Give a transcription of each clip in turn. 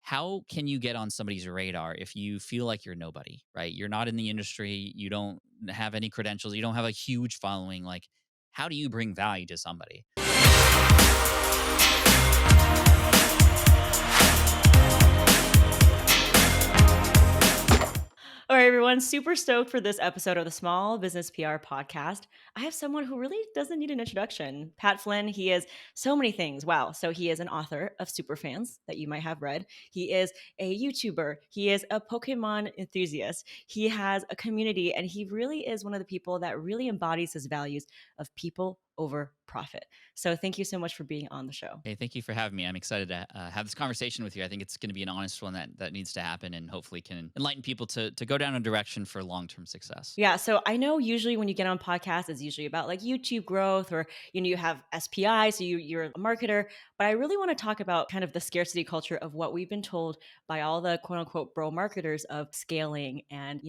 how can you get on somebody's radar if you feel like you're nobody, right? You're not in the industry, you don't have any credentials, you don't have a huge following. Like, how do you bring value to somebody? All right, everyone, super stoked for this episode of the Small Business PR podcast. I have someone who really doesn't need an introduction. Pat Flynn, he is so many things. Wow. So he is an author of Superfans that you might have read. He is a YouTuber. He is a Pokemon enthusiast. He has a community, and he really is one of the people that really embodies his values of people over profit. So thank you so much for being on the show. Hey, thank you for having me. I'm excited to have this conversation with you. I think it's going to be an honest one that needs to happen and hopefully can enlighten people to go down a direction for long-term success. Yeah, so I know usually when you get on podcasts, it's usually about like YouTube growth or you have SPI, so you're a marketer. But I really want to talk about kind of the scarcity culture of what we've been told by all the quote unquote bro marketers of scaling and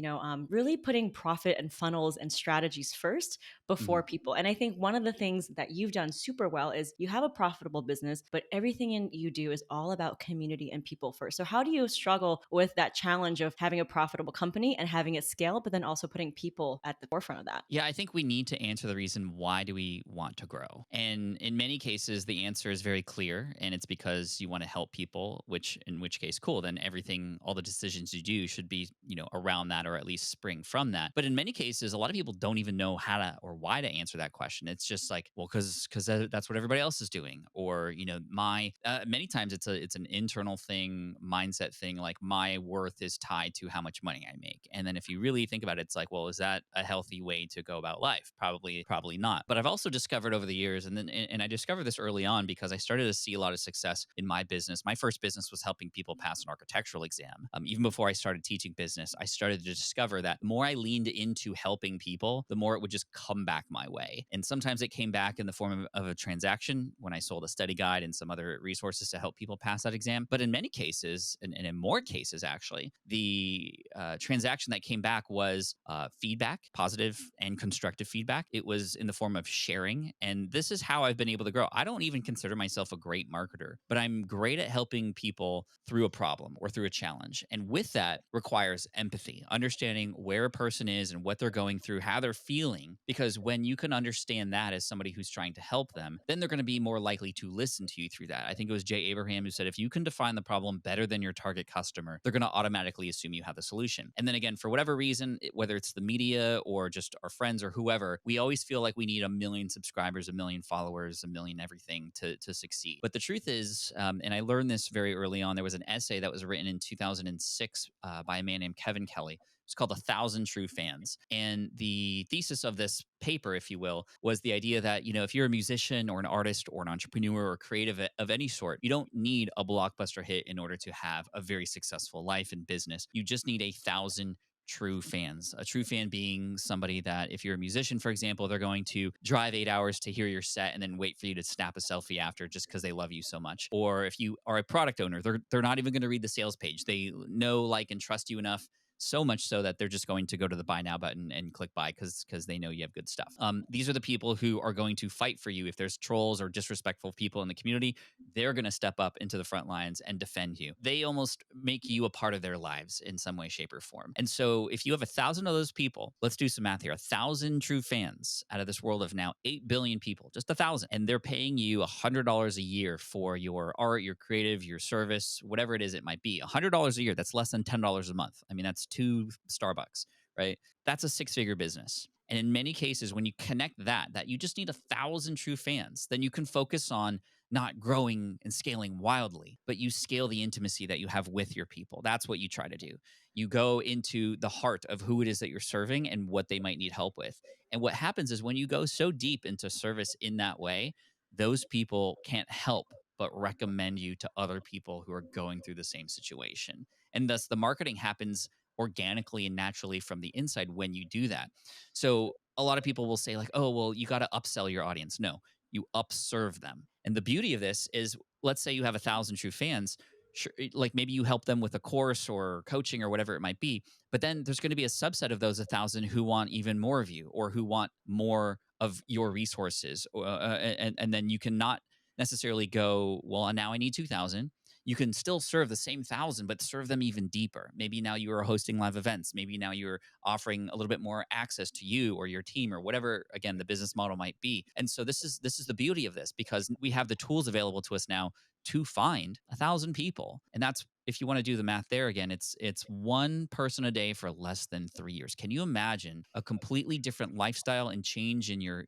really putting profit and funnels and strategies first before Mhm. people. And I think one of the things that you've done super well is you have a profitable business, but everything you do is all about community and people first. So how do you struggle with that challenge of having a profitable company and having it scale, but then also putting people at the forefront of that? Yeah, I think we need to answer the reason why do we want to grow. And in many cases, the answer is very clear, and it's because you want to help people, which in which case, cool, then everything, all the decisions you do should be, around that or at least spring from that. But in many cases, a lot of people don't even know how to or why to answer that question. It's just like, well, because that's what everybody else is doing, or my many times it's an internal thing, mindset thing. Like my worth is tied to how much money I make, and then if you really think about it, it's like, well, is that a healthy way to go about life? Probably not. But I've also discovered over the years, and I discovered this early on because I started to see a lot of success in my business. My first business was helping people pass an architectural exam. Even before I started teaching business, I started to discover that the more I leaned into helping people, the more it would just come back my way. And sometimes it came back in the form of a transaction when I sold a study guide and some other resources to help people pass that exam. But in many cases, and in more cases actually, the transaction that came back was feedback, positive and constructive feedback. It was in the form of sharing. And this is how I've been able to grow. I don't even consider myself a great marketer, but I'm great at helping people through a problem or through a challenge. And with that requires empathy, understanding where a person is and what they're going through, how they're feeling. Because when you can understand that as somebody who's trying to help them, then they're going to be more likely to listen to you through that. I think it was Jay Abraham who said, if you can define the problem better than your target customer, they're going to automatically assume you have the solution. And then again, for whatever reason, whether it's the media or just our friends or whoever, we always feel like we need a million subscribers, a million followers, a million everything to succeed. But the truth is, and I learned this very early on, there was an essay that was written in 2006 by a man named Kevin Kelly. It's called 1,000 True Fans. And the thesis of this paper, if you will, was the idea that, if you're a musician or an artist or an entrepreneur or creative of any sort, you don't need a blockbuster hit in order to have a very successful life and business. You just need 1,000 true fans. A true fan being somebody that, if you're a musician, for example, they're going to drive 8 hours to hear your set and then wait for you to snap a selfie after just because they love you so much. Or if you are a product owner, they're not even going to read the sales page. They know, like, and trust you enough, so much so that they're just going to go to the buy now button and click buy because they know you have good stuff. These are the people who are going to fight for you. If there's trolls or disrespectful people in the community, they're going to step up into the front lines and defend you. They almost make you a part of their lives in some way, shape, or form. And so if you have 1,000 of those people, let's do some math here, 1,000 true fans out of this world of now 8 billion people, just 1,000, and they're paying you $100 a year for your art, your creative, your service, whatever it is it might be. $100 a year, that's less than $10 a month. I mean, that's 2 Starbucks, right? That's a 6-figure business. And in many cases, when you connect that you just need 1,000 true fans, then you can focus on not growing and scaling wildly, but you scale the intimacy that you have with your people. That's what you try to do. You go into the heart of who it is that you're serving and what they might need help with. And what happens is when you go so deep into service in that way, those people can't help but recommend you to other people who are going through the same situation. And thus the marketing happens organically and naturally from the inside when you do that. So a lot of people will say, like, oh, well, you got to upsell your audience. No, you upserve them. And the beauty of this is, let's say you have 1,000 true fans. Sure, like maybe you help them with a course or coaching or whatever it might be, but then there's going to be a subset of those 1,000 who want even more of you or who want more of your resources, and then you cannot necessarily go, well, now I need 2,000. you can still serve the same 1,000, but serve them even deeper. Maybe now you are hosting live events. Maybe now you're offering a little bit more access to you or your team or whatever, again, the business model might be. And so this is the beauty of this, because we have the tools available to us now to find 1,000 people. And that's, if you want to do the math there again, it's one person a day for less than 3 years. Can you imagine a completely different lifestyle and change in your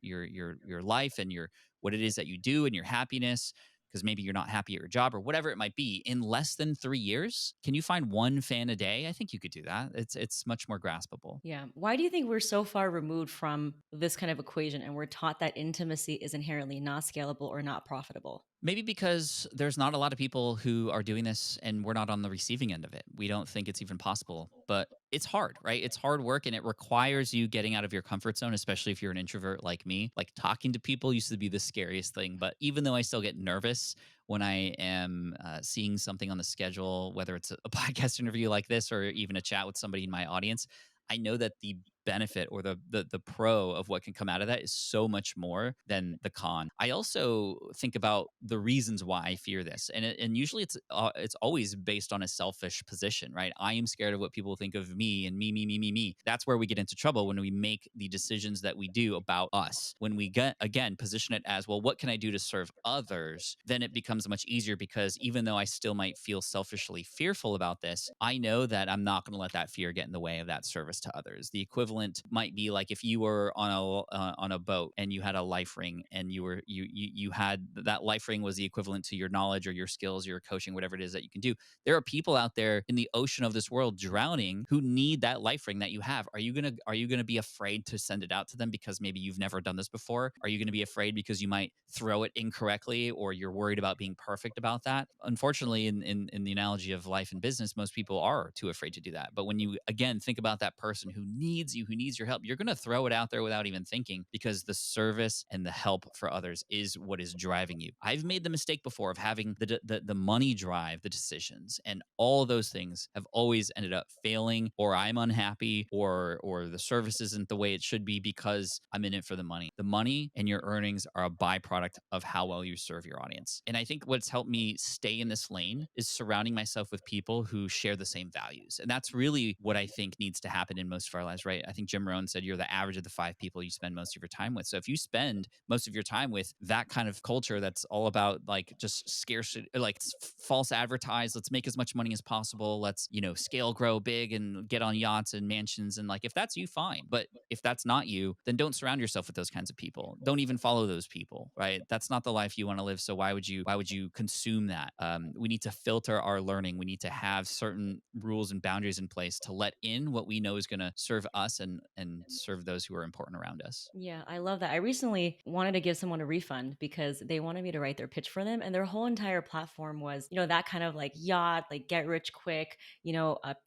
life and your what it is that you do and your happiness? Because maybe you're not happy at your job or whatever it might be in less than 3 years. Can you find one fan a day? I think you could do that. It's much more graspable. Yeah. Why do you think we're so far removed from this kind of equation and we're taught that intimacy is inherently not scalable or not profitable? Maybe because there's not a lot of people who are doing this and we're not on the receiving end of it. We don't think it's even possible, but it's hard, right? It's hard work and it requires you getting out of your comfort zone, especially if you're an introvert like me. Like talking to people used to be the scariest thing, but even though I still get nervous when I am seeing something on the schedule, whether it's a podcast interview like this or even a chat with somebody in my audience, I know that the benefit or the pro of what can come out of that is so much more than the con. I also think about the reasons why I fear this, and usually it's always based on a selfish position, right? I am scared of what people think of me and me. That's where we get into trouble when we make the decisions that we do about us. When we get again position it as, well, what can I do to serve others? Then it becomes much easier, because even though I still might feel selfishly fearful about this, I know that I'm not going to let that fear get in the way of that service to others. The equivalent might be like if you were on a boat and you had a life ring, and you had that life ring was the equivalent to your knowledge or your skills, your coaching, whatever it is that you can do. There are people out there in the ocean of this world drowning who need that life ring that you have. Are you gonna be afraid to send it out to them because maybe you've never done this before? Are you gonna be afraid because you might throw it incorrectly, or you're worried about being perfect about that? Unfortunately, in the analogy of life and business, most people are too afraid to do that. But when you again think about that person who needs you, who needs your help, you're gonna throw it out there without even thinking, because the service and the help for others is what is driving you. I've made the mistake before of having the money drive the decisions, and all of those things have always ended up failing, or I'm unhappy, or the service isn't the way it should be because I'm in it for the money. The money and your earnings are a byproduct of how well you serve your audience. And I think what's helped me stay in this lane is surrounding myself with people who share the same values. And that's really what I think needs to happen in most of our lives, right? I think Jim Rohn said you're the average of the 5 people you spend most of your time with. So if you spend most of your time with that kind of culture that's all about like just scarcity, like false advertise, let's make as much money as possible, let's, scale, grow big and get on yachts and mansions. And like, if that's you, fine. But if that's not you, then don't surround yourself with those kinds of people. Don't even follow those people, right? That's not the life you want to live. So why would you consume that? We need to filter our learning. We need to have certain rules and boundaries in place to let in what we know is going to serve us and serve those who are important around us. Yeah, I love that. I recently wanted to give someone a refund because they wanted me to write their pitch for them. And their whole entire platform was, that kind of like yacht, like get rich quick,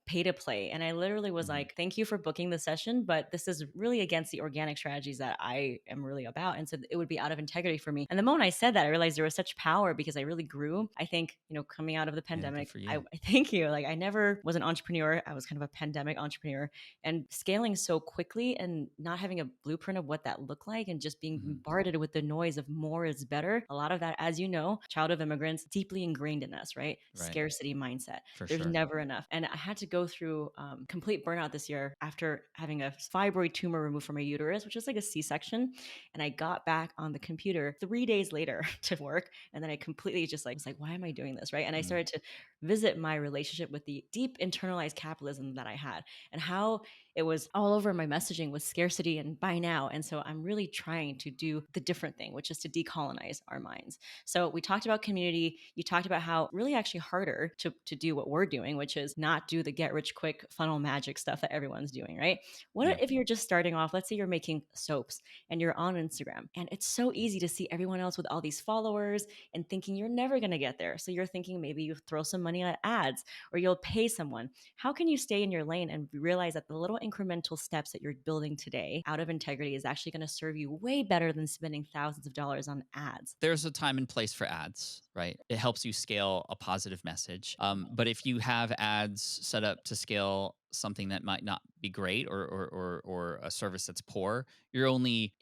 pay to play. And I literally was Mhm. like, thank you for booking the session, but this is really against the organic strategies that I am really about. And so it would be out of integrity for me. And the moment I said that, I realized there was such power because I really grew. I think, coming out of the Yeah, good pandemic, for I you. thank you. Like I never was an entrepreneur. I was kind of a pandemic entrepreneur, and scaling so quickly and not having a blueprint of what that looked like and just being Mhm. bombarded with the noise of more is better. A lot of that, as you know, child of immigrants, deeply ingrained in us, right? Right. Scarcity mindset. For There's sure. never enough. And I had to go through complete burnout this year after having a fibroid tumor removed from my uterus, which is like a C-section. And I got back on the computer 3 days later to work. And then I completely just like was like, why am I doing this? Right. And I Mm. started to visit my relationship with the deep internalized capitalism that I had and how it was all over my messaging with scarcity and buy now. And so I'm really trying to do the different thing, which is to decolonize our minds. So we talked about community. You talked about how really actually harder to do what we're doing, which is not do the get rich quick funnel magic stuff that everyone's doing, right? Yeah. What if you're just starting off? Let's say you're making soaps and you're on Instagram, and it's so easy to see everyone else with all these followers and thinking you're never going to get there. So you're thinking maybe you throw some money at ads or you'll pay someone. How can you stay in your lane and realize that the little incremental steps that you're building today out of integrity is actually going to serve you way better than spending thousands of dollars on ads? There's a time and place for ads, right? It helps you scale a positive message. But if you have ads set up to scale something that might not be great, or a service that's poor, you're only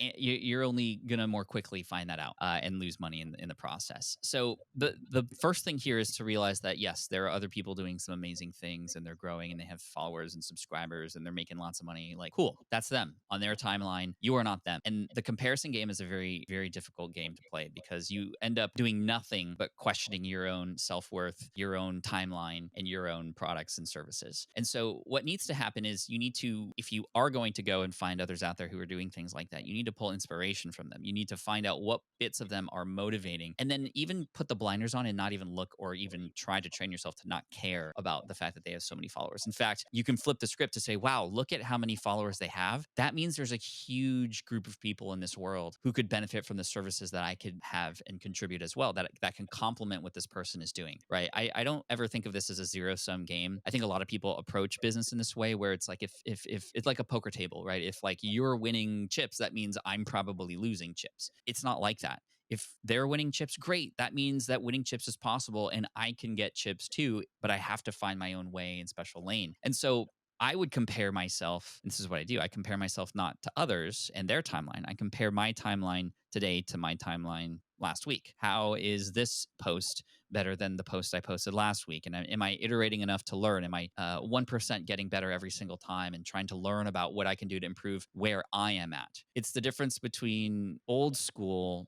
gonna more quickly find that out, and lose money in the process. So the first thing here is to realize that yes, there are other people doing some amazing things, and they're growing, and they have followers and subscribers, and they're making lots of money. Like, cool, that's them on their timeline. You are not them. And the comparison game is a very, very difficult game to play because you end up doing nothing but questioning your own self worth, your own timeline, and your own products and services. And so, what needs to happen is you need to, if you are going to go and find others out there who are doing things like that, you need to pull inspiration from them. You need to find out what bits of them are motivating, and then even put the blinders on and not even look or even try to train yourself to not care about the fact that they have so many followers. In fact, you can flip the script to say, wow, look at how many followers they have. That means there's a huge group of people in this world who could benefit from the services that I could have and contribute as well, that can complement what this person is doing, right? I don't ever think of this as a zero sum game. I think a lot of people approach business in this way where it's like, if it's like a poker table, right? If like you're winning chips, that means I'm probably losing chips. It's not like that. If they're winning chips, great. That means that winning chips is possible and I can get chips too, but I have to find my own way and special lane. And so I would compare myself. This is what I do. I compare myself not to others and their timeline. I compare my timeline today to my timeline last week. How is this post better than the post I posted last week? And am I iterating enough to learn? Am I 1% getting better every single time and trying to learn about what I can do to improve where I am at? It's the difference between old school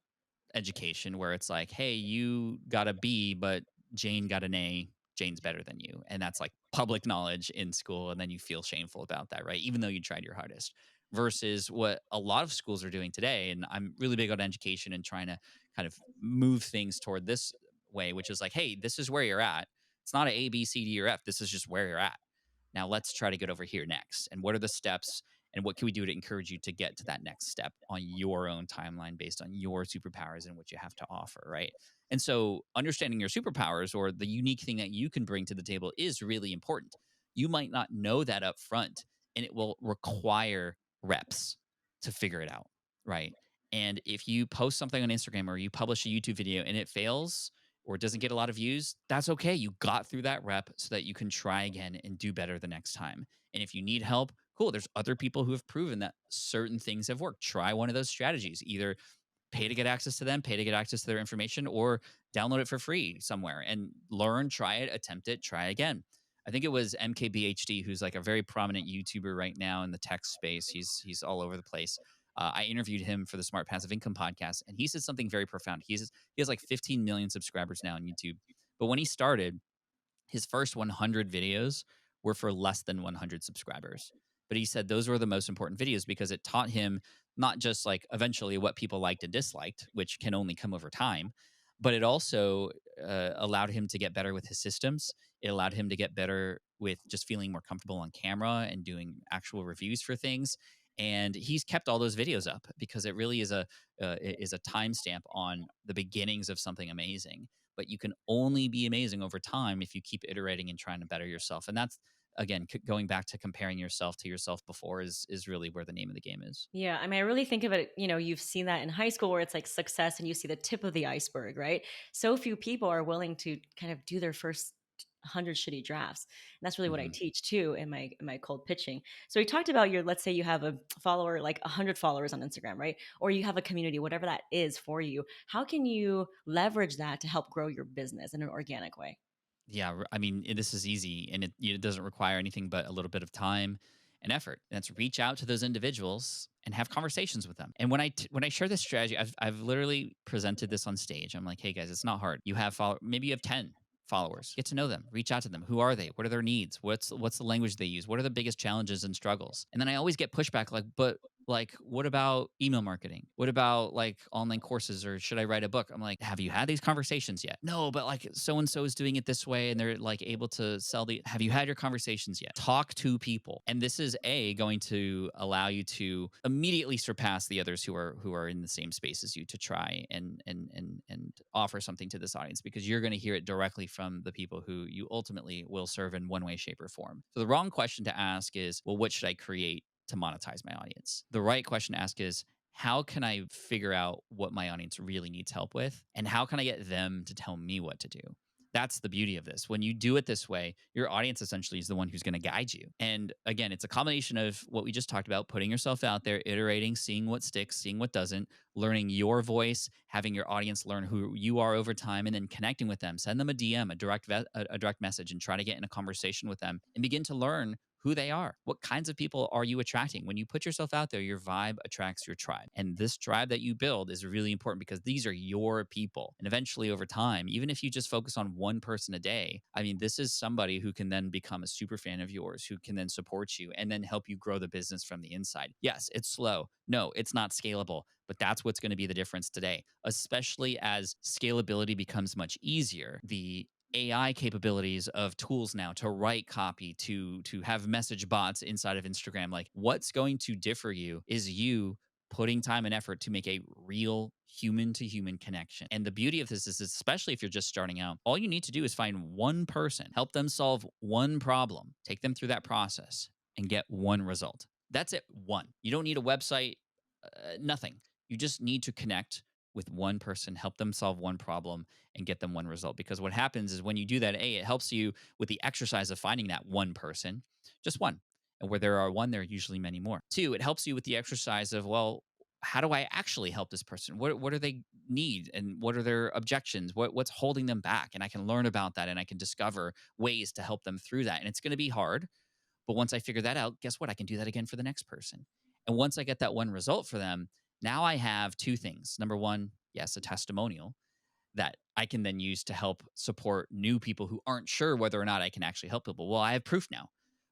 education where it's like, hey, you got a B, but Jane got an A. Jane's better than you. And that's like public knowledge in school. And then you feel shameful about that, right? Even though you tried your hardest. Versus what a lot of schools are doing today. And I'm really big on education and trying to kind of move things toward this way, which is like, hey, this is where you're at. It's not an A, B, C, D, or F. This is just where you're at. Now let's try to get over here next. And what are the steps, and what can we do to encourage you to get to that next step on your own timeline based on your superpowers and what you have to offer, right? And so understanding your superpowers or the unique thing that you can bring to the table is really important. You might not know that up front, and it will require reps to figure it out, right? And if you post something on Instagram or you publish a YouTube video and it fails or it doesn't get a lot of views, that's okay. You got through that rep so that you can try again and do better the next time. And if you need help, cool. There's other people who have proven that certain things have worked. Try one of those strategies. Either pay to get access to them, pay to get access to their information, or download it for free somewhere and learn, try it, attempt it, try again. I think it was MKBHD, who's like a very prominent YouTuber right now in the tech space. He's all over the place. I interviewed him for the Smart Passive Income podcast, and he said something very profound. He has like 15 million subscribers now on YouTube. But when he started, his first 100 videos were for less than 100 subscribers. But he said those were the most important videos because it taught him not just like eventually what people liked and disliked, which can only come over time, but it also allowed him to get better with his systems. It allowed him to get better with just feeling more comfortable on camera and doing actual reviews for things. And he's kept all those videos up because it really is a timestamp on the beginnings of something amazing. But you can only be amazing over time if you keep iterating and trying to better yourself. And that's, again, going back to comparing yourself to yourself before is really where the name of the game is. Yeah, I mean, I really think of it, you've seen that in high school where it's like success and you see the tip of the iceberg, right? So few people are willing to kind of do their first 100 shitty drafts. And that's really what I Hmm. teach too in my cold pitching. So we talked about let's say you have a follower, like 100 followers on Instagram, right? Or you have a community, whatever that is for you. How can you leverage that to help grow your business in an organic way? Yeah, I mean, this is easy, and it doesn't require anything but a little bit of time and effort. And that's reach out to those individuals and have conversations with them. And when I share this strategy, I've literally presented this on stage. I'm like, hey guys, it's not hard. You have maybe you have 10 followers. Get to know them. Reach out to them. Who are they? What are their needs? What's the language they use? What are the biggest challenges and struggles? And then I always get pushback like, but like, what about email marketing? What about like online courses, or should I write a book? I'm like, have you had these conversations yet? No, but like so and so is doing it this way and they're like able to sell have you had your conversations yet? Talk to people. And this is going to allow you to immediately surpass the others who are in the same space as you to try and offer something to this audience, because you're going to hear it directly from the people who you ultimately will serve in one way, shape, or form. So the wrong question to ask is, well, what should I create to monetize my audience? The right question to ask is, how can I figure out what my audience really needs help with? And how can I get them to tell me what to do? That's the beauty of this. When you do it this way, your audience essentially is the one who's going to guide you. And again, it's a combination of what we just talked about, putting yourself out there, iterating, seeing what sticks, seeing what doesn't, learning your voice, having your audience learn who you are over time, and then connecting with them. Send them a DM, a direct message, and try to get in a conversation with them and begin to learn who they are. What kinds of people are you attracting? When you put yourself out there, your vibe attracts your tribe. And this tribe that you build is really important because these are your people. And eventually, over time, even if you just focus on one person a day, I mean, this is somebody who can then become a super fan of yours, who can then support you and then help you grow the business from the inside. Yes, it's slow. No, it's not scalable, but that's what's going to be the difference today, especially as scalability becomes much easier. The AI capabilities of tools now to write copy, to have message bots inside of Instagram. Like, what's going to differ you is you putting time and effort to make a real human to human connection. And the beauty of this is, especially if you're just starting out, all you need to do is find one person, help them solve one problem, take them through that process, and get one result. That's it. One. You don't need a website, nothing. You just need to connect with one person, help them solve one problem, and get them one result. Because what happens is when you do that, A, it helps you with the exercise of finding that one person, just one. And where there are one, there are usually many more. Two, it helps you with the exercise of, well, how do I actually help this person? What do they need, and what are their objections? What's holding them back? And I can learn about that, and I can discover ways to help them through that. And it's going to be hard, but once I figure that out, guess what? I can do that again for the next person. And once I get that one result for them, now I have two things. Number one, yes, a testimonial that I can then use to help support new people who aren't sure whether or not I can actually help people. Well, I have proof now,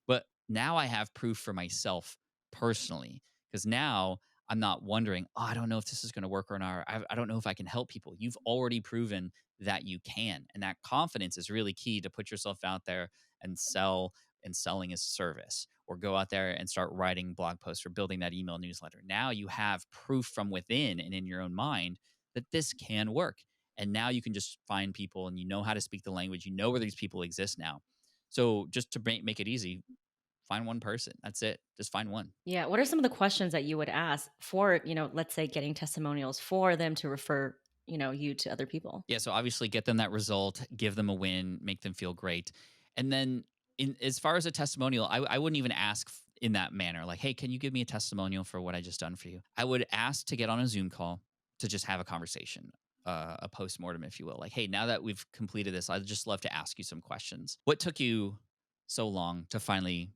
but now I have proof for myself personally, because now I'm not wondering, oh, I don't know if this is going to work or not. I don't know if I can help people. You've already proven that you can. And that confidence is really key to put yourself out there and sell. And selling is service, or go out there and start writing blog posts or building that email newsletter. Now you have proof from within and in your own mind that this can work. And now you can just find people, and you know how to speak the language. You know where these people exist now. So just to make it easy, find one person. That's it. Just find one. Yeah. What are some of the questions that you would ask for, let's say getting testimonials for them to refer, you to other people? Yeah. So obviously get them that result, give them a win, make them feel great. And then as far as a testimonial, I wouldn't even ask in that manner, like, hey, can you give me a testimonial for what I just done for you? I would ask to get on a Zoom call to just have a conversation, a post-mortem, if you will. Like, hey, now that we've completed this, I'd just love to ask you some questions. What took you so long to finally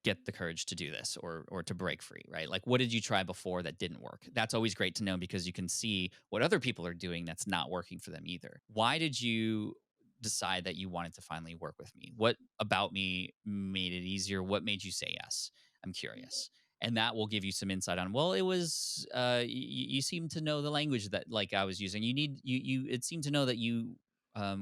get the courage to do this, or to break free, right? Like, what did you try before that didn't work? That's always great to know, because you can see what other people are doing that's not working for them either. Why did you decide that you wanted to finally work with me? What about me made it easier? What made you say yes? I'm curious. And that will give you some insight on, well, it was you seem to know the language that, like, I was using. You it seemed to know that you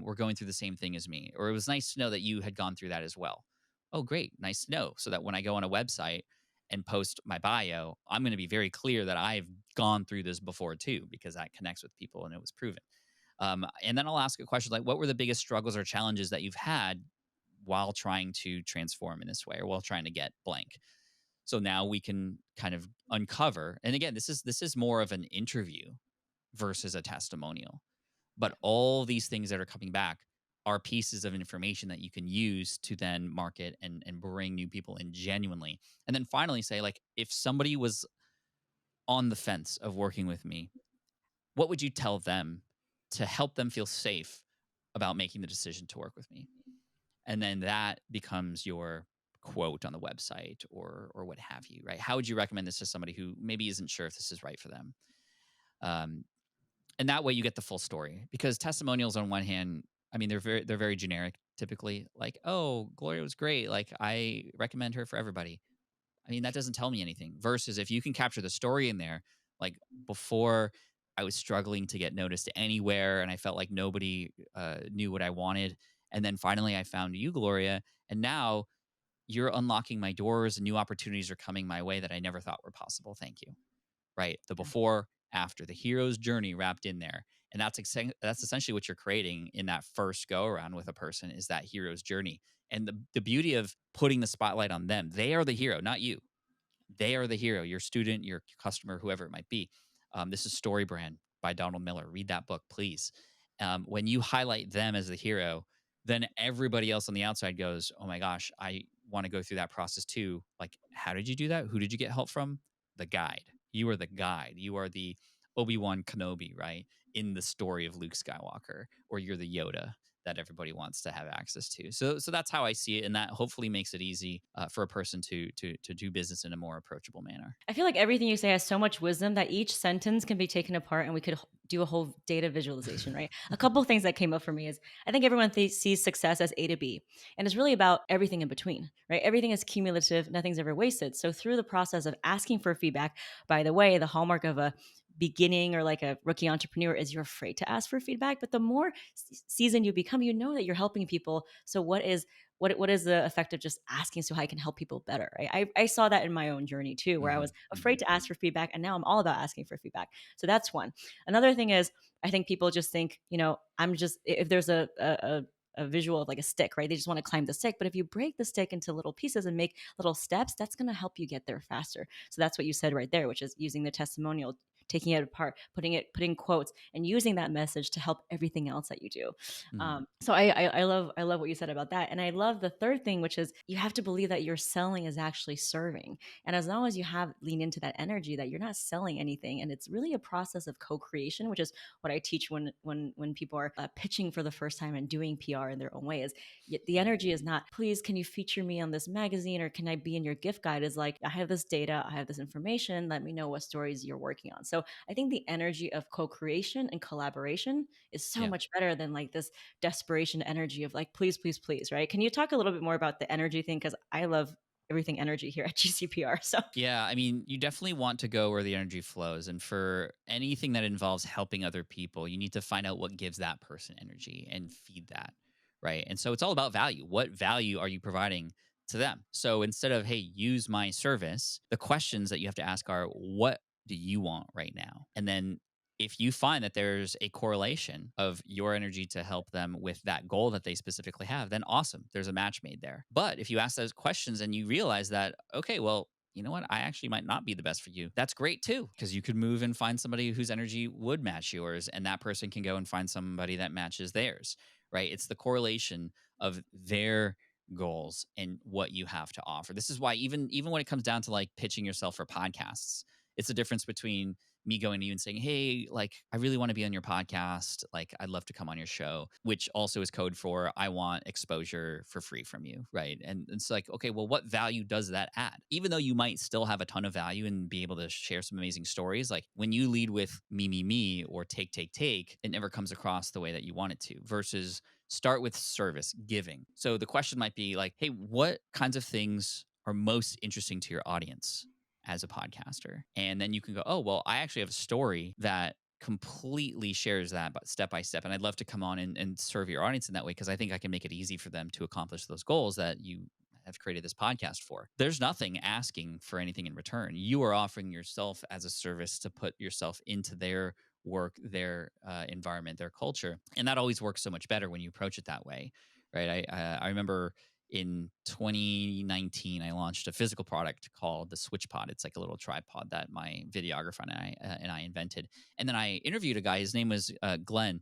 were going through the same thing as me, or it was nice to know that you had gone through that as well. Oh, great. Nice to know. So that when I go on a website and post my bio, I'm going to be very clear that I've gone through this before too, because that connects with people and it was proven. And then I'll ask a question like, what were the biggest struggles or challenges that you've had while trying to transform in this way, or while trying to get blank? So now we can kind of uncover. And again, this is more of an interview versus a testimonial. But all these things that are coming back are pieces of information that you can use to then market and bring new people in genuinely. And then finally say, like, if somebody was on the fence of working with me, what would you tell them to help them feel safe about making the decision to work with me? And then that becomes your quote on the website, or what have you, right? How would you recommend this to somebody who maybe isn't sure if this is right for them? Um, and that way you get the full story, because testimonials on one hand, I mean, they're very generic typically, like, oh, Gloria was great, like, I recommend her for everybody. I mean, that doesn't tell me anything, versus if you can capture the story in there. Like, before, I was struggling to get noticed anywhere, and I felt like nobody knew what I wanted, and then finally I found you, Gloria, and now you're unlocking my doors, and new opportunities are coming my way that I never thought were possible. Thank you. Right? The before, after, the hero's journey wrapped in there. And that's essentially what you're creating in that first go around with a person, is that hero's journey. And the beauty of putting the spotlight on them, they are the hero, not you. They are the hero, your student, your customer, whoever it might be. This is Story Brand by Donald Miller. Read that book, please. When you highlight them as the hero, then everybody else on the outside goes, "Oh my gosh, I want to go through that process too." Like, how did you do that? Who did you get help from? The guide. You are the guide. You are the Obi-Wan Kenobi, right? In the story of Luke Skywalker, or you're the Yoda that everybody wants to have access to. So that's how I see it, and that hopefully makes it easy for a person to do business in a more approachable manner. I feel like everything you say has so much wisdom that each sentence can be taken apart and we could do a whole data visualization, right? A couple of things that came up for me is I think everyone sees success as A to B, and it's really about everything in between, right? Everything is cumulative, nothing's ever wasted. So, through the process of asking for feedback, by the way, the hallmark of a beginning or like a rookie entrepreneur is you're afraid to ask for feedback, but the more seasoned you become, you know that you're helping people. So what is the effect of just asking so I can help people better, right? I saw that in my own journey too, where I was afraid Hmm. to ask for feedback, and now I'm all about asking for feedback. So that's one. Another thing is, I think people just think, I'm just if there's a visual of like a stick, right? They just want to climb the stick. But if you break the stick into little pieces and make little steps, that's going to help you get there faster. So that's what you said right there, which is using the testimonial, taking it apart, putting quotes, and using that message to help everything else that you do. Hmm. So I love what you said about that, and I love the third thing, which is you have to believe that your selling is actually serving, and as long as you have lean into that energy that you're not selling anything, and it's really a process of co-creation, which is what I teach when people are pitching for the first time and doing PR in their own way. Is the energy is not, please can you feature me on this magazine, or can I be in your gift guide? Is like, I have this data, I have this information, let me know what stories you're working on. So I think the energy of co-creation and collaboration is so Yeah. much better than like this desperation energy of like, please, please, please, right? Can you talk a little bit more about the energy thing? Because I love everything energy here at GCPR. So Yeah, I mean, you definitely want to go where the energy flows. And for anything that involves helping other people, you need to find out what gives that person energy and feed that. Right. And so it's all about value. What value are you providing to them? So instead of, hey, use my service, the questions that you have to ask are, what do you want right now? And then if you find that there's a correlation of your energy to help them with that goal that they specifically have, then awesome. There's a match made there. But if you ask those questions and you realize that, okay, well, you know what? I actually might not be the best for you. That's great too, because you could move and find somebody whose energy would match yours, and that person can go and find somebody that matches theirs, right? It's the correlation of their goals and what you have to offer. This is why even when it comes down to like pitching yourself for podcasts, it's the difference between me going to you and saying, "Hey, like I really want to be on your podcast. Like I'd love to come on your show," which also is code for I want exposure for free from you, right? And it's like, okay, well, what value does that add? Even though you might still have a ton of value and be able to share some amazing stories, like when you lead with me or take, it never comes across the way that you want it to versus start with service, giving. So the question might be like, hey, what kinds of things are most interesting to your audience as a podcaster? And then you can go, oh, well, I actually have a story that completely shares that but step by step. And I'd love to come on and serve your audience in that way because I think I can make it easy for them to accomplish those goals that you have created this podcast for. There's nothing asking for anything in return. You are offering yourself as a service to put yourself into their work, their environment, their culture. And that always works so much better when you approach it that way. Right. I remember in 2019, I launched a physical product called the Switch Pod. It's like a little tripod that my videographer and I invented. And then I interviewed a guy. His name was Glenn.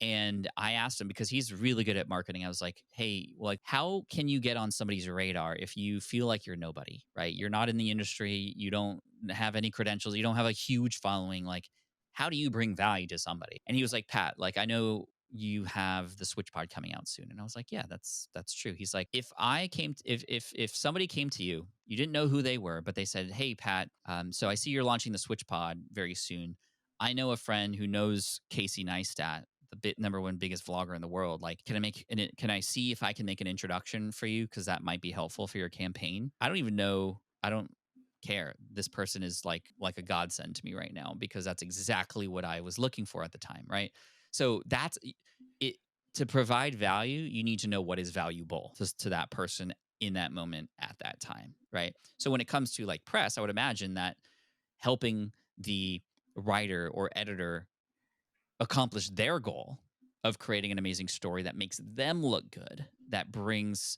And I asked him because he's really good at marketing. I was like, "Hey, like, how can you get on somebody's radar if you feel like you're nobody, right? You're not in the industry. You don't have any credentials. You don't have a huge following. Like, how do you bring value to somebody?" And he was like, "Pat, like, I know you have the Switch Pod coming out soon." And I was like, "Yeah, that's true." He's like, "If I came, if somebody came to you, you didn't know who they were, but they said, 'Hey, Pat, so I see you're launching the Switch Pod very soon. I know a friend who knows Casey Neistat, the number one biggest vlogger in the world. Like, can I see if I can make an introduction for you because that might be helpful for your campaign?'" I don't even know. I don't care. This person is like a godsend to me right now because that's exactly what I was looking for at the time, right? So that's it. To provide value, you need to know what is valuable to that person in that moment at that time, right? So when it comes to like press, I would imagine that helping the writer or editor accomplish their goal of creating an amazing story that makes them look good, that brings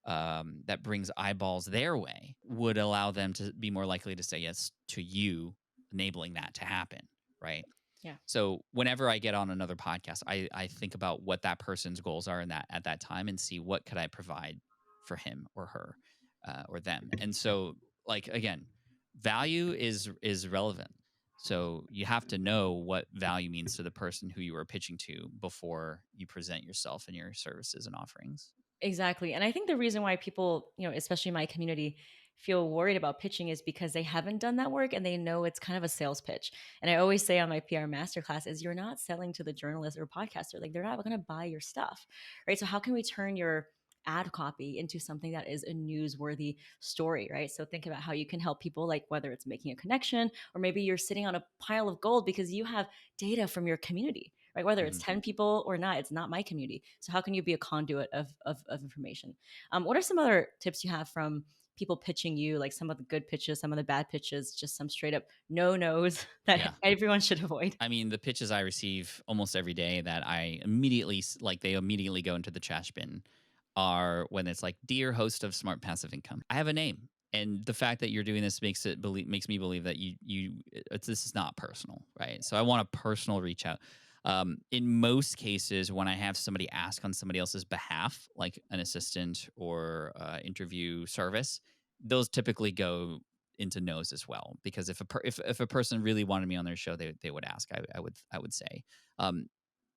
eyeballs their way, would allow them to be more likely to say yes to you, enabling that to happen, right? Yeah. So whenever I get on another podcast, I think about what that person's goals are in that at that time and see what could I provide for him or her or them. And so, like again, value is relevant. So you have to know what value means to the person who you are pitching to before you present yourself and your services and offerings. Exactly. And I think the reason why people, especially my community, feel worried about pitching is because they haven't done that work and they know it's kind of a sales pitch. And I always say on my PR masterclass is you're not selling to the journalist or podcaster. Like they're not going to buy your stuff. Right. So how can we turn your ad copy into something that is a newsworthy story, right? So think about how you can help people, like whether it's making a connection or maybe you're sitting on a pile of gold because you have data from your community, right? Whether it's Mhm. 10 people or not, it's not my community. So how can you be a conduit of information? What are some other tips you have from people pitching you, like some of the good pitches, some of the bad pitches, just some straight up no nos that Yeah. everyone should avoid? I mean, the pitches I receive almost every day that I immediately like they immediately go into the trash bin are when it's like, "Dear host of Smart Passive Income, I have a name." And the fact that you're doing this makes me believe that this is not personal, right? So I want a personal reach out. In most cases, when I have somebody ask on somebody else's behalf, like an assistant or interview service, those typically go into no's as well, because if a person really wanted me on their show, they would ask. I would say. Um,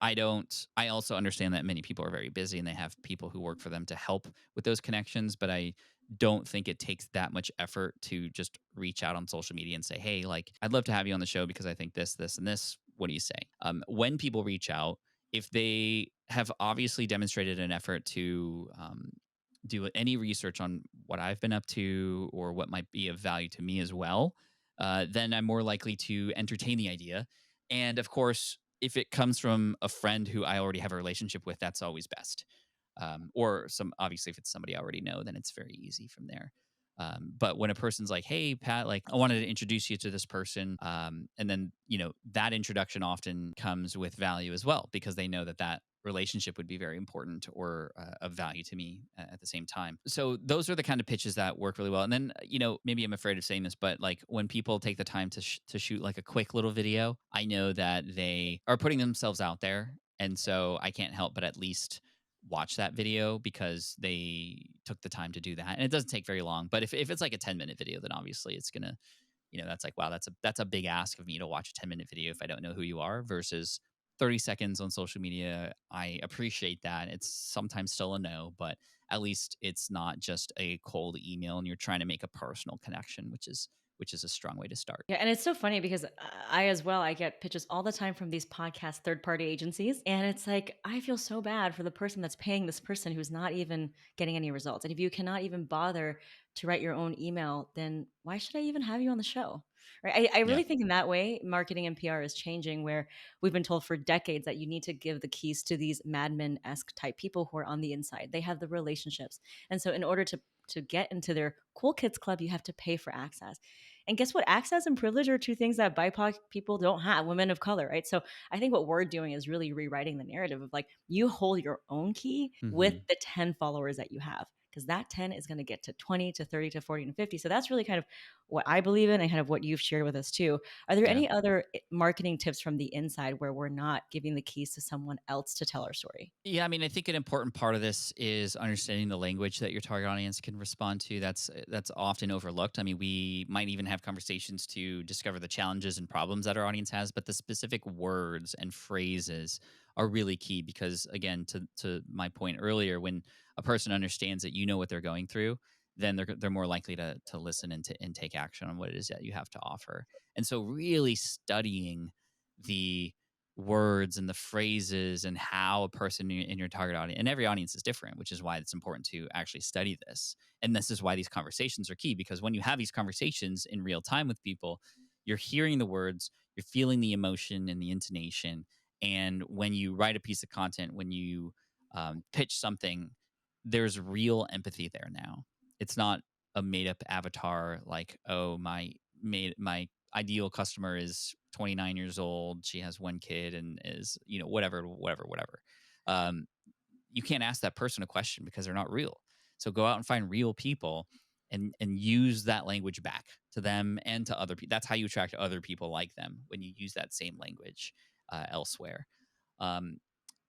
I also understand that many people are very busy and they have people who work for them to help with those connections, but I don't think it takes that much effort to just reach out on social media and say, "Hey, like I'd love to have you on the show because I think this and this. What do you say?" When people reach out, if they have obviously demonstrated an effort to do any research on what I've been up to or what might be of value to me as well, then I'm more likely to entertain the idea. And of course, if it comes from a friend who I already have a relationship with, that's always best. Or obviously, if it's somebody I already know, then it's very easy from there. But when a person's like, "Hey, Pat, like I wanted to introduce you to this person," and then that introduction often comes with value as well because they know that that relationship would be very important or of value to me at the same time. So those are the kind of pitches that work really well. And then maybe I'm afraid of saying this, but like when people take the time to shoot like a quick little video, I know that they are putting themselves out there, and so I can't help but at least watch that video because they took the time to do that. And it doesn't take very long. But if it's like a 10-minute video, then obviously it's gonna, that's like, wow, that's a big ask of me to watch a 10-minute video if I don't know who you are versus 30 seconds on social media. I appreciate that. It's sometimes still a no, but at least it's not just a cold email and you're trying to make a personal connection, which is a strong way to start. Yeah, and it's so funny because I as well, I get pitches all the time from these podcast third-party agencies, and it's like I feel so bad for the person that's paying this person who's not even getting any results. And if you cannot even bother to write your own email, then why should I even have you on the show? Right? I Yeah. really think in that way, marketing and PR is changing where we've been told for decades that you need to give the keys to these madmen-esque type people who are on the inside. They have the relationships. And so in order to get into their cool kids club, you have to pay for access. And guess what? Access and privilege are two things that BIPOC people don't have, women of color, right? So I think what we're doing is really rewriting the narrative of like, you hold your own key with Hmm. the 10 followers that you have. Because that 10 is going to get to 20 to 30 to 40 and 50. So that's really kind of what I believe in and kind of what you've shared with us too. Are there Yeah. any other marketing tips from the inside where we're not giving the keys to someone else to tell our story? Yeah, I mean, I think an important part of this is understanding the language that your target audience can respond to. That's often overlooked. I mean, we might even have conversations to discover the challenges and problems that our audience has, but the specific words and phrases are really key because, again, to my point earlier, when a person understands that you know what they're going through, then they're more likely to listen and take action on what it is that you have to offer. And so, really studying the words and the phrases and how a person in your target audience, and every audience is different, which is why it's important to actually study this. And this is why these conversations are key, because when you have these conversations in real time with people, you're hearing the words, you're feeling the emotion and the intonation. And when you write a piece of content, when you pitch something, there's real empathy there now. It's not a made up avatar like, oh, my ideal customer is 29 years old. She has one kid and is, whatever. Um, you can't ask that person a question because they're not real. So go out and find real people and use that language back to them and to other people. That's how you attract other people like them, when you use that same language elsewhere. Um,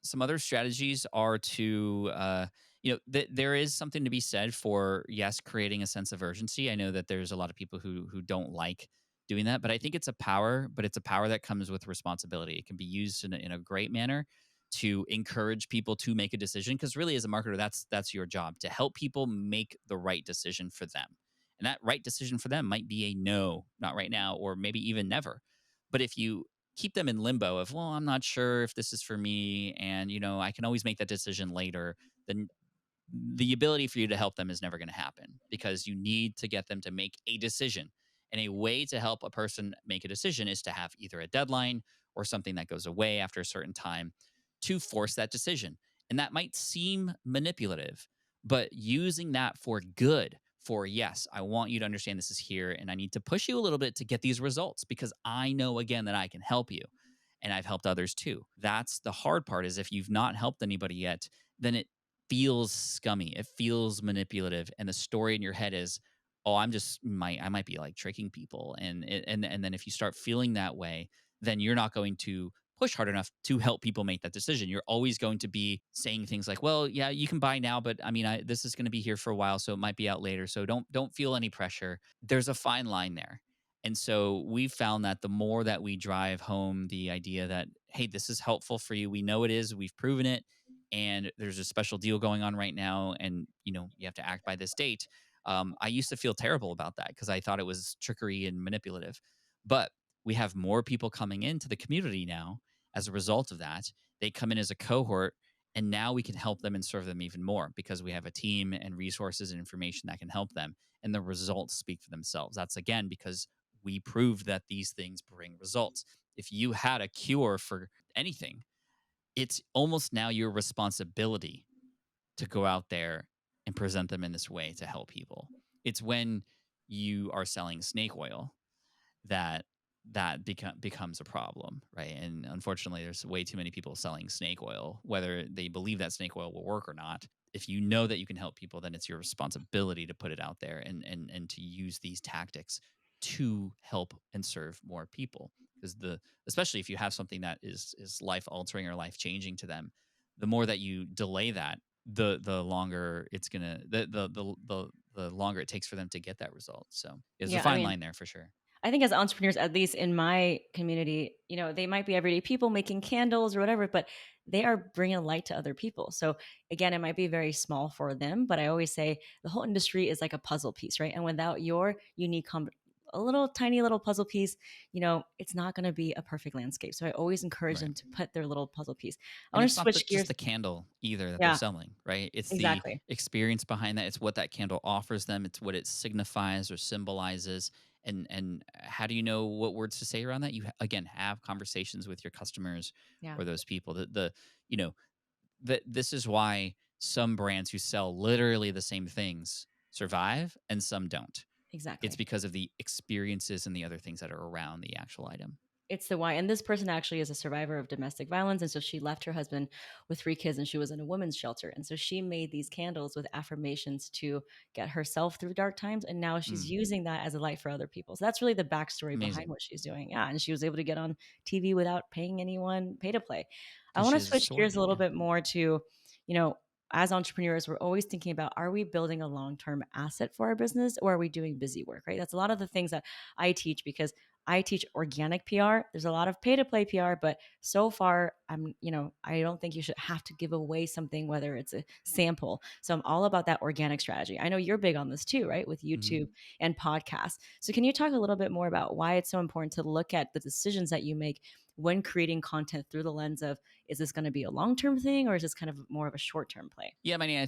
some other strategies are to, there is something to be said for, yes, creating a sense of urgency. I know that there's a lot of people who don't like doing that, but I think it's a power, but it's a power that comes with responsibility. It can be used in a great manner to encourage people to make a decision, because really, as a marketer, that's your job, to help people make the right decision for them. And that right decision for them might be a no, not right now, or maybe even never. But if you keep them in limbo of, well, I'm not sure if this is for me, and I can always make that decision later, then the ability for you to help them is never going to happen, because you need to get them to make a decision. And a way to help a person make a decision is to have either a deadline or something that goes away after a certain time to force that decision. And that might seem manipulative, but using that for good, for, yes, I want you to understand this is here and I need to push you a little bit to get these results, because I know, again, that I can help you and I've helped others too. That's the hard part, is if you've not helped anybody yet, then it feels scummy. It feels manipulative, and the story in your head is, "Oh, I might be like tricking people." And then if you start feeling that way, then you're not going to push hard enough to help people make that decision. You're always going to be saying things like, "Well, yeah, you can buy now, but I mean, this is going to be here for a while, so it might be out later. So don't feel any pressure." There's a fine line there. And so we've found that the more that we drive home the idea that, hey, this is helpful for you, we know it is, we've proven it, and there's a special deal going on right now, and you have to act by this date. I used to feel terrible about that because I thought it was trickery and manipulative, but we have more people coming into the community now as a result of that. They come in as a cohort, and now we can help them and serve them even more, because we have a team and resources and information that can help them, and the results speak for themselves. That's, again, because we proved that these things bring results. If you had a cure for anything, it's almost now your responsibility to go out there and present them in this way to help people. It's when you are selling snake oil that becomes a problem, right? And unfortunately, there's way too many people selling snake oil, whether they believe that snake oil will work or not. If you know that you can help people, then it's your responsibility to put it out there, and to use these tactics to help and serve more people. Because especially if you have something that is life altering or life changing to them, the more that you delay that, the longer it's gonna the longer it takes for them to get that result. So there's a Yeah, I fine mean, line there for sure. I think as entrepreneurs, at least in my community, they might be everyday people making candles or whatever, but they are bringing light to other people. So again, it might be very small for them, but I always say the whole industry is like a puzzle piece, right? And without your unique, a little tiny little puzzle piece, it's not going to be a perfect landscape. So I always encourage Right. them to put their little puzzle piece. I And want to it's not switch just gears. the candle either that they're Yeah, selling, right? It's the exactly. experience behind that. It's what that candle offers them. It's what it signifies or symbolizes. And how do you know what words to say around that? Again, have conversations with your customers Yeah, or those people. You know, this is why some brands who sell literally the same things survive and some don't. It's exactly. because of the experiences and the other things that are around the actual item. It's the why. And this person actually is a survivor of domestic violence. And so she left her husband with 3 kids and she was in a women's shelter. And so she made these candles with affirmations to get herself through dark times. And now she's Mm, using that as a light for other people. So that's really the backstory behind amazing. what she's doing. Yeah. And she was able to get on TV without paying anyone pay to play. I Because want she to has a switch gears a story. little Yeah. bit more to, you know, as entrepreneurs, we're always thinking about, are we building a long term asset for our business or are we doing busy work, right? That's a lot of the things that I teach because I teach organic PR. There's a lot of pay to play PR, but so far, I don't think you should have to give away something, whether it's a sample. So I'm all about that organic strategy. I know you're big on this too, right? With Mhm. YouTube and podcasts. So can you talk a little bit more about why it's so important to look at the decisions that you make when creating content through the lens of, is this going to be a long term thing or is this kind of more of a short term play? Yeah, I mean, I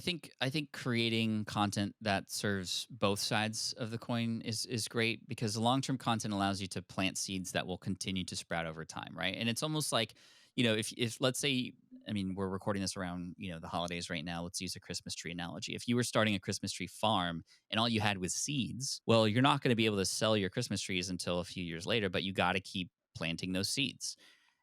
think creating content that serves both sides of the coin is great, because the long term content allows you to plant seeds that will continue to sprout over time, right? And it's almost like, if let's say, I mean, we're recording this around the holidays right now. Let's use a Christmas tree analogy. If you were starting a Christmas tree farm and all you had was seeds, well, you're not going to be able to sell your Christmas trees until a few years later. But you got to keep planting those seeds,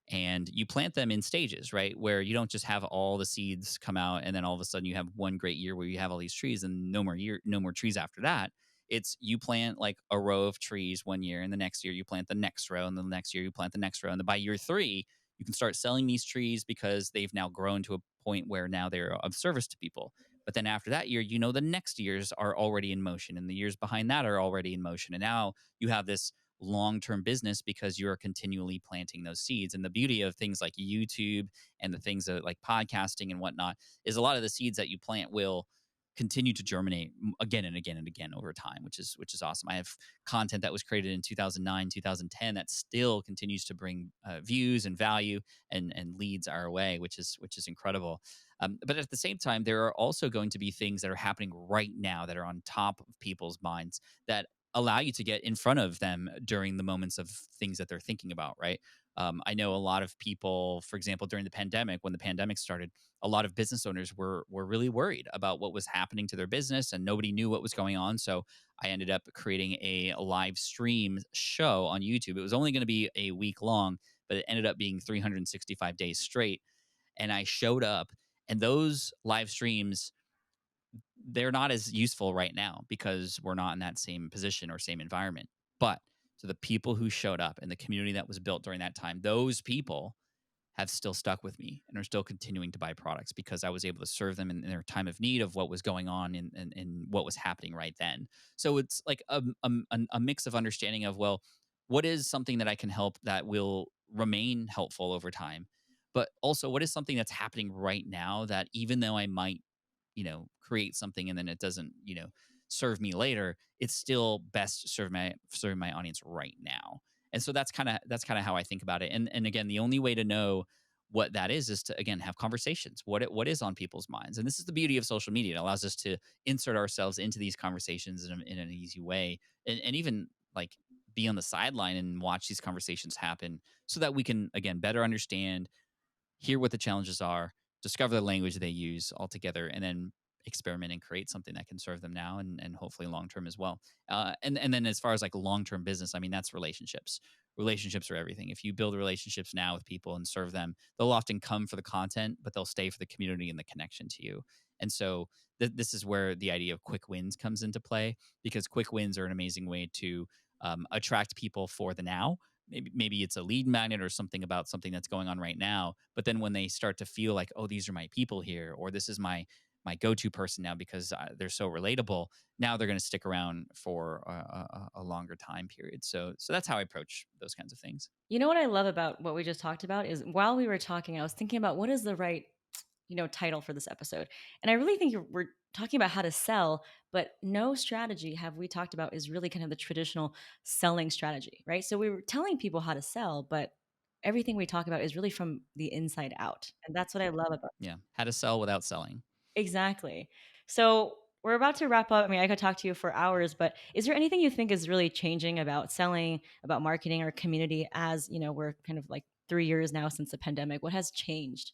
and you plant them in stages, right? Where you don't just have all the seeds come out and then all of a sudden you have one great year where you have all these trees and no more trees after that. It's you plant like a row of trees one year, and the next year you plant the next row, and then the next year you plant the next row. And then by year three, you can start selling these trees because they've now grown to a point where now they're of service to people. But then after that year, the next years are already in motion, and the years behind that are already in motion. And now you have this long term business because you're continually planting those seeds. And the beauty of things like YouTube and the things that like podcasting and whatnot is a lot of the seeds that you plant will continue to germinate again and again and again over time, which is awesome. I have content that was created in 2009, 2010 that still continues to bring views and value and leads our way, which is incredible. But at the same time, there are also going to be things that are happening right now that are on top of people's minds that allow you to get in front of them during the moments of things that they're thinking about, right? I know a lot of people, for example, during the pandemic, when the pandemic started, a lot of business owners were really worried about what was happening to their business, and nobody knew what was going on. So I ended up creating a live stream show on YouTube. It was only going to be a week long, but it ended up being 365 days straight. And I showed up, and those live streams, they're not as useful right now because we're not in that same position or same environment. But to the people who showed up and the community that was built during that time, those people have still stuck with me and are still continuing to buy products because I was able to serve them in their time of need of what was going on and what was happening right then. So it's like a mix of understanding of, well, what is something that I can help that will remain helpful over time? But also, what is something that's happening right now that even though I might create something and then it doesn't serve me later, it's still best serving my audience right now. And so that's kind of how I think about it. And again, the only way to know what that is to again have conversations. What is on people's minds, and this is the beauty of social media. It allows us to insert ourselves into these conversations in an easy way, and even like be on the sideline and watch these conversations happen, so that we can again better understand, hear what the challenges are, discover the language they use altogether, and then experiment and create something that can serve them now and hopefully long term as well. And then as far as like long term business, I mean that's relationships. Relationships are everything. If you build relationships now with people and serve them, they'll often come for the content, but they'll stay for the community and the connection to you. And so this is where the idea of quick wins comes into play, because quick wins are an amazing way to attract people for the now. Maybe it's a lead magnet or something about something that's going on right now, but then when they start to feel like, oh, these are my people here, or this is my go-to person now because they're so relatable, now they're going to stick around for a longer time period. So that's how I approach those kinds of things. You know what I love about what we just talked about is while we were talking, I was thinking about what is the right, title for this episode. And I really think we're talking about how to sell, but no strategy have we talked about is really kind of the traditional selling strategy, right? So we were telling people how to sell, but everything we talk about is really from the inside out. And that's what I love about. Yeah, how to sell without selling. Exactly. So we're about to wrap up. I mean, I could talk to you for hours, but is there anything you think is really changing about selling, about marketing our community as, we're kind of like 3 years now since the pandemic? What has changed?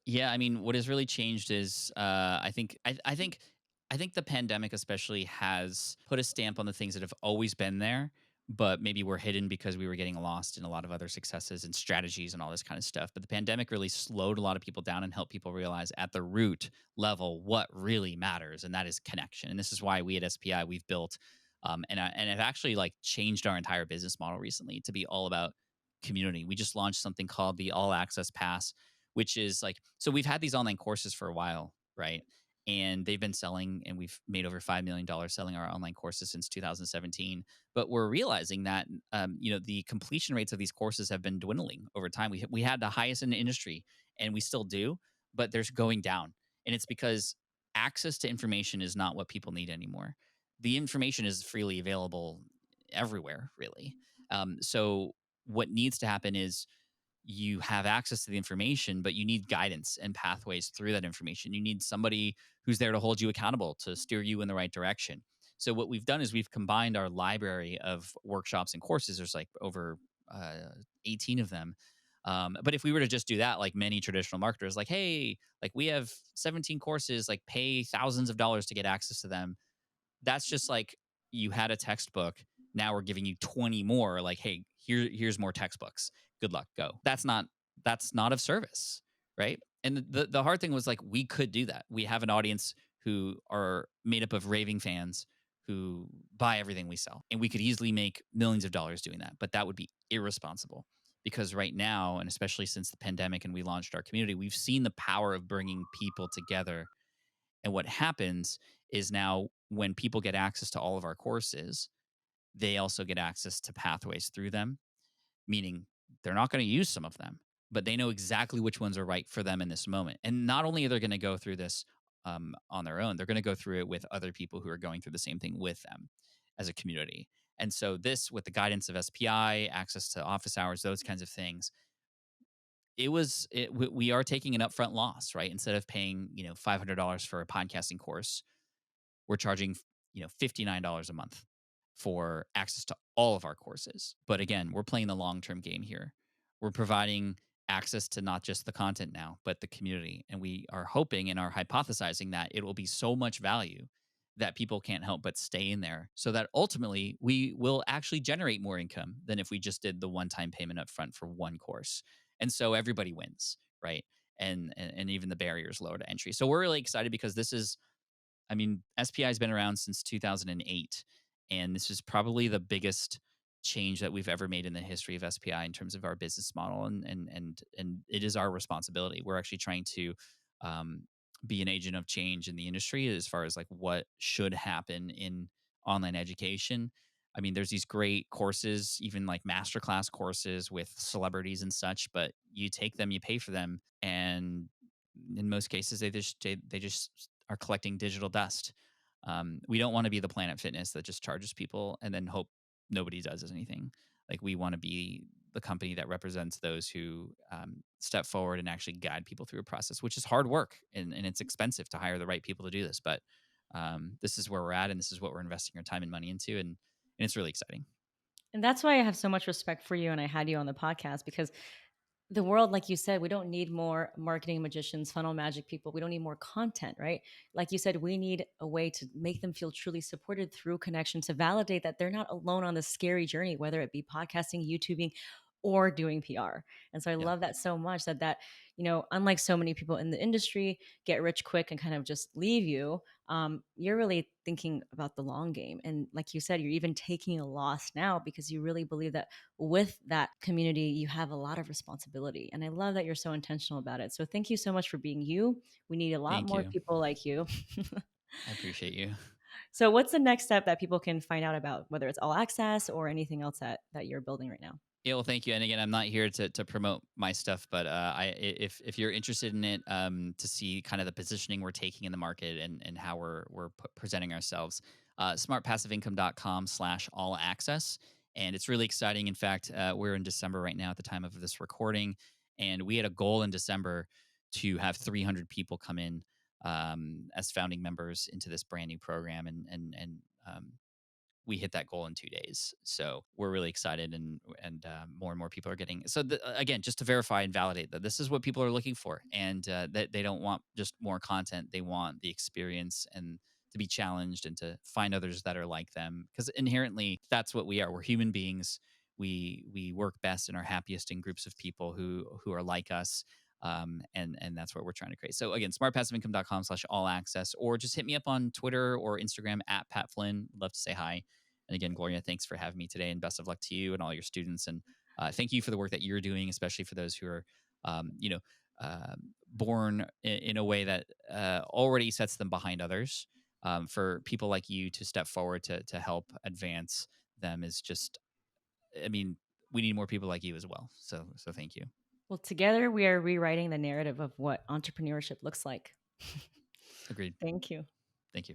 Yeah, I mean, what has really changed is I think the pandemic especially has put a stamp on the things that have always been there, but maybe were hidden because we were getting lost in a lot of other successes and strategies and all this kind of stuff. But the pandemic really slowed a lot of people down and helped people realize at the root level what really matters, and that is connection. And this is why we at SPI we've built and have actually like changed our entire business model recently to be all about community. We just launched something called the All Access Pass, which is like, so we've had these online courses for a while, right? And they've been selling, and we've made over $5 million selling our online courses since 2017. But we're realizing that the completion rates of these courses have been dwindling over time. We had the highest in the industry, and we still do, but they're going down, and it's because access to information is not what people need anymore. The information is freely available everywhere, really. So what needs to happen is you have access to the information, but you need guidance and pathways through that information. You need somebody who's there to hold you accountable, to steer you in the right direction. So what we've done is we've combined our library of workshops and courses. There's like over 18 of them. But if we were to just do that, like many traditional marketers, like, hey, like we have 17 courses, like pay thousands of dollars to get access to them, that's just like you had a textbook. Now we're giving you 20 more. Like, hey, here's more textbooks. Good luck. Go. That's not of service, right? And the hard thing was like we could do that. We have an audience who are made up of raving fans who buy everything we sell. And we could easily make millions of dollars doing that, but that would be irresponsible because right now, and especially since the pandemic and we launched our community, we've seen the power of bringing people together. And what happens is now when people get access to all of our courses, they also get access to pathways through them, meaning they're not going to use some of them, but they know exactly which ones are right for them in this moment. And not only are they going to go through this on their own, they're going to go through it with other people who are going through the same thing with them as a community. And so, this with the guidance of SPI, access to office hours, those kinds of things, we are taking an upfront loss, right? Instead of paying $500 for a podcasting course, we're charging $59 a month for access to all of our courses. But again, we're playing the long-term game here. We're providing access to not just the content now, but the community. And we are hoping and are hypothesizing that it will be so much value that people can't help but stay in there so that ultimately we will actually generate more income than if we just did the one-time payment up front for one course. And so everybody wins, right? And even the barriers lower to entry. So we're really excited because this is, I mean, SPI has been around since 2008, and this is probably the biggest change that we've ever made in the history of SPI in terms of our business model, and it is our responsibility. We're actually trying to um, be an agent of change in the industry as far as like what should happen in online education. I mean, there's these great courses, even like masterclass courses with celebrities and such, but you take them, you pay for them, and in most cases, they just are collecting digital dust. We don't want to be the Planet Fitness that just charges people and then hope nobody does anything. Like we want to be the company that represents those who step forward and actually guide people through a process, which is hard work and it's expensive to hire the right people to do this. But this is where we're at, and this is what we're investing our time and money into, and it's really exciting. And that's why I have so much respect for you and I had you on the podcast because the world, like you said, we don't need more marketing magicians, funnel magic people. We don't need more content, right? Like you said, we need a way to make them feel truly supported through connection to validate that they're not alone on this scary journey, whether it be podcasting, YouTubing, or doing PR. And so I Yeah. love that so much that unlike so many people in the industry get rich quick and kind of just leave you, you're really thinking about the long game. And like you said, you're even taking a loss now because you really believe that with that community, you have a lot of responsibility. And I love that you're so intentional about it. So thank you so much for being you. We need a lot Thank more you. people like you. I appreciate you. So what's the next step that people can find out about, whether it's all access or anything else that you're building right now? Yeah, well, thank you. And again, I'm not here to promote my stuff, but if you're interested in it, to see kind of the positioning we're taking in the market and how we're presenting ourselves, smartpassiveincome.com/all access, and it's really exciting. In fact, we're in December right now at the time of this recording, and we had a goal in December to have 300 people come in as founding members into this brand new program, and we hit that goal in 2 days. So we're really excited, and more and more people are getting. So again, just to verify and validate that this is what people are looking for, and that they don't want just more content; they want the experience and to be challenged and to find others that are like them. Because inherently, that's what we are. We're human beings. We work best and are happiest in groups of people who are like us. And that's what we're trying to create. So again, smartpassiveincome.com/all access, or just hit me up on Twitter or Instagram at Pat Flynn. Love to say hi. And again, Gloria, thanks for having me today, and best of luck to you and all your students. And thank you for the work that you're doing, especially for those who are, um, you know, uh, born in a way that already sets them behind others. For people like you to step forward to help advance them is just, I mean, we need more people like you as well. So thank you. Well, together we are rewriting the narrative of what entrepreneurship looks like. Agreed. Thank you. Thank you.